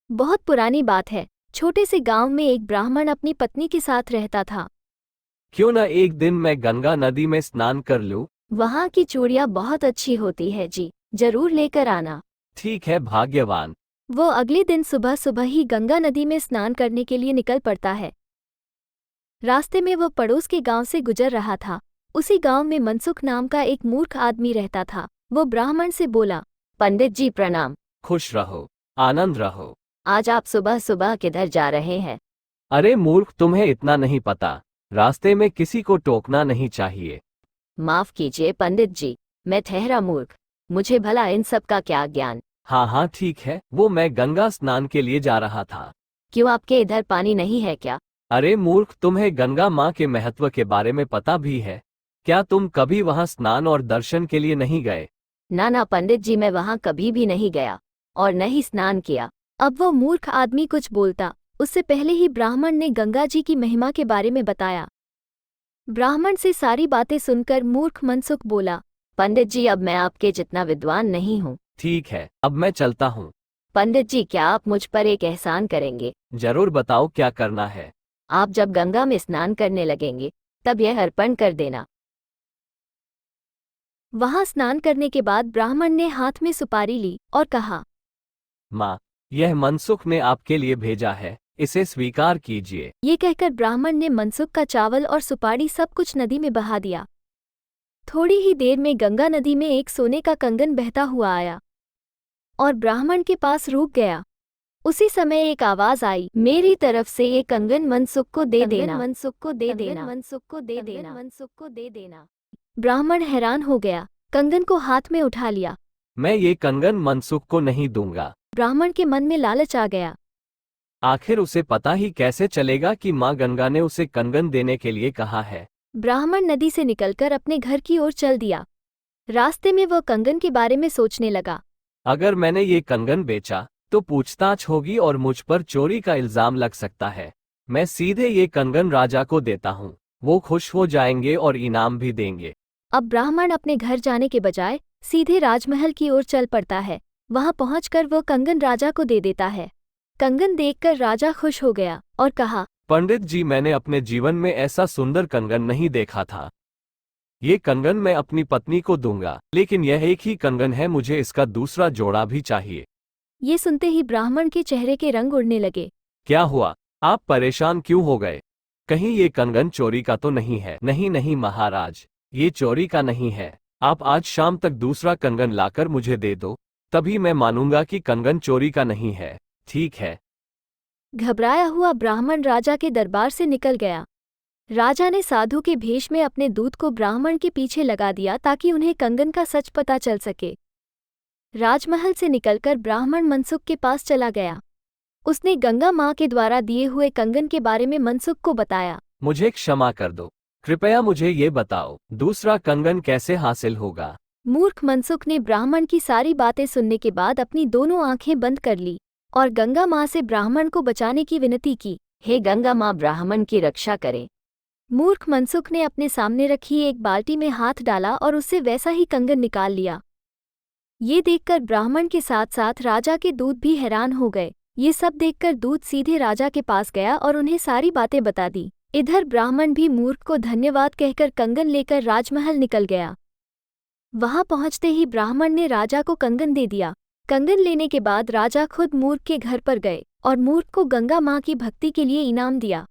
बहुत पुरानी बात है। छोटे से गांव में एक ब्राह्मण अपनी पत्नी के साथ रहता था। क्यों न एक दिन मैं गंगा नदी में स्नान कर लूं? वहां की चूड़ियां बहुत अच्छी होती है जी, जरूर लेकर आना। ठीक है भाग्यवान। वो अगले दिन सुबह सुबह ही गंगा नदी में स्नान करने के लिए निकल पड़ता है। रास्ते में वो पड़ोस के गांव से गुजर रहा था। उसी गांव में मनसुख नाम का एक मूर्ख आदमी रहता था। वो ब्राह्मण से बोला, पंडित जी प्रणाम। खुश रहो, आनंद रहो। आज आप सुबह सुबह किधर जा रहे हैं? अरे मूर्ख, तुम्हें इतना नहीं पता, रास्ते में किसी को टोकना नहीं चाहिए। माफ कीजिए पंडित जी, मैं ठहरा मूर्ख, मुझे भला इन सब का क्या ज्ञान। हाँ हाँ ठीक है, वो मैं गंगा स्नान के लिए जा रहा था। क्यों, आपके इधर पानी नहीं है क्या? अरे मूर्ख, तुम्हें गंगा माँ के महत्व के बारे में पता भी है? क्या तुम कभी वहाँ स्नान और दर्शन के लिए नहीं गए? ना ना पंडित जी, मैं वहां कभी भी नहीं गया और न ही स्नान किया। अब वो मूर्ख आदमी कुछ बोलता उससे पहले ही ब्राह्मण ने गंगा जी की महिमा के बारे में बताया। ब्राह्मण से सारी बातें सुनकर मूर्ख मनसुख बोला, पंडित जी अब मैं आपके जितना विद्वान नहीं हूँ। ठीक है, अब मैं चलता हूँ। पंडित जी, क्या आप मुझ पर एक एहसान करेंगे? जरूर बताओ क्या करना है। आप जब गंगा में स्नान करने लगेंगे तब यह अर्पण कर देना। वहां स्नान करने के बाद ब्राह्मण ने हाथ में सुपारी ली और कहा, माँ, यह मनसुख ने आपके लिए भेजा है, इसे स्वीकार कीजिए। ये कहकर ब्राह्मण ने मनसुख का चावल और सुपारी सब कुछ नदी में बहा दिया। थोड़ी ही देर में गंगा नदी में एक सोने का कंगन बहता हुआ आया और ब्राह्मण के पास रुक गया। उसी समय एक आवाज आई, मेरी तरफ से ये कंगन मनसुख को दे देना, मनसुख को दे देना, मनसुख को दे देना, मनसुख को दे देना। ब्राह्मण हैरान हो गया, कंगन को हाथ में उठा लिया। मैं ये कंगन मनसुख को नहीं दूंगा। ब्राह्मण के मन में लालच आ गया। आखिर उसे पता ही कैसे चलेगा कि माँ गंगा ने उसे कंगन देने के लिए कहा है। ब्राह्मण नदी से निकलकर अपने घर की ओर चल दिया। रास्ते में वह कंगन के बारे में सोचने लगा। अगर मैंने ये कंगन बेचा तो पूछताछ होगी और मुझ पर चोरी का इल्जाम लग सकता है। मैं सीधे ये कंगन राजा को देता हूँ, वो खुश हो जाएंगे और इनाम भी देंगे। अब ब्राह्मण अपने घर जाने के बजाय सीधे राजमहल की ओर चल पड़ता है। वहां पहुंचकर वो कंगन राजा को दे देता है। कंगन देखकर राजा खुश हो गया और कहा, पंडित जी, मैंने अपने जीवन में ऐसा सुंदर कंगन नहीं देखा था। ये कंगन मैं अपनी पत्नी को दूंगा, लेकिन यह एक ही कंगन है, मुझे इसका दूसरा जोड़ा भी चाहिए। ये सुनते ही ब्राह्मण के चेहरे के रंग उड़ने लगे। क्या हुआ, आप परेशान क्यों हो गए? कहीं ये कंगन चोरी का तो नहीं है? नहीं नहीं महाराज, ये चोरी का नहीं है। आप आज शाम तक दूसरा कंगन लाकर मुझे दे दो, तभी मैं मानूंगा कि कंगन चोरी का नहीं है। ठीक है। घबराया हुआ ब्राह्मण राजा के दरबार से निकल गया। राजा ने साधु के भेष में अपने दूत को ब्राह्मण के पीछे लगा दिया ताकि उन्हें कंगन का सच पता चल सके। राजमहल से निकलकर ब्राह्मण मनसुख के पास चला गया। उसने गंगा माँ के द्वारा दिए हुए कंगन के बारे में मनसुख को बताया। मुझे क्षमा कर दो, कृपया मुझे ये बताओ, दूसरा कंगन कैसे हासिल होगा? मूर्ख मनसुख ने ब्राह्मण की सारी बातें सुनने के बाद अपनी दोनों आंखें बंद कर ली और गंगा माँ से ब्राह्मण को बचाने की विनती की। हे गंगा माँ, ब्राह्मण की रक्षा करें। मूर्ख मनसुख ने अपने सामने रखी एक बाल्टी में हाथ डाला और उससे वैसा ही कंगन निकाल लिया। ये देखकर ब्राह्मण के साथ साथ राजा के दूत भी हैरान हो गए। ये सब देखकर दूत सीधे राजा के पास गया और उन्हें सारी बातें बता दी। इधर ब्राह्मण भी मूर्ख को धन्यवाद कहकर कंगन लेकर राजमहल निकल गया। वहां पहुंचते ही ब्राह्मण ने राजा को कंगन दे दिया। कंगन लेने के बाद राजा खुद मूर्ख के घर पर गए और मूर्ख को गंगा माँ की भक्ति के लिए इनाम दिया।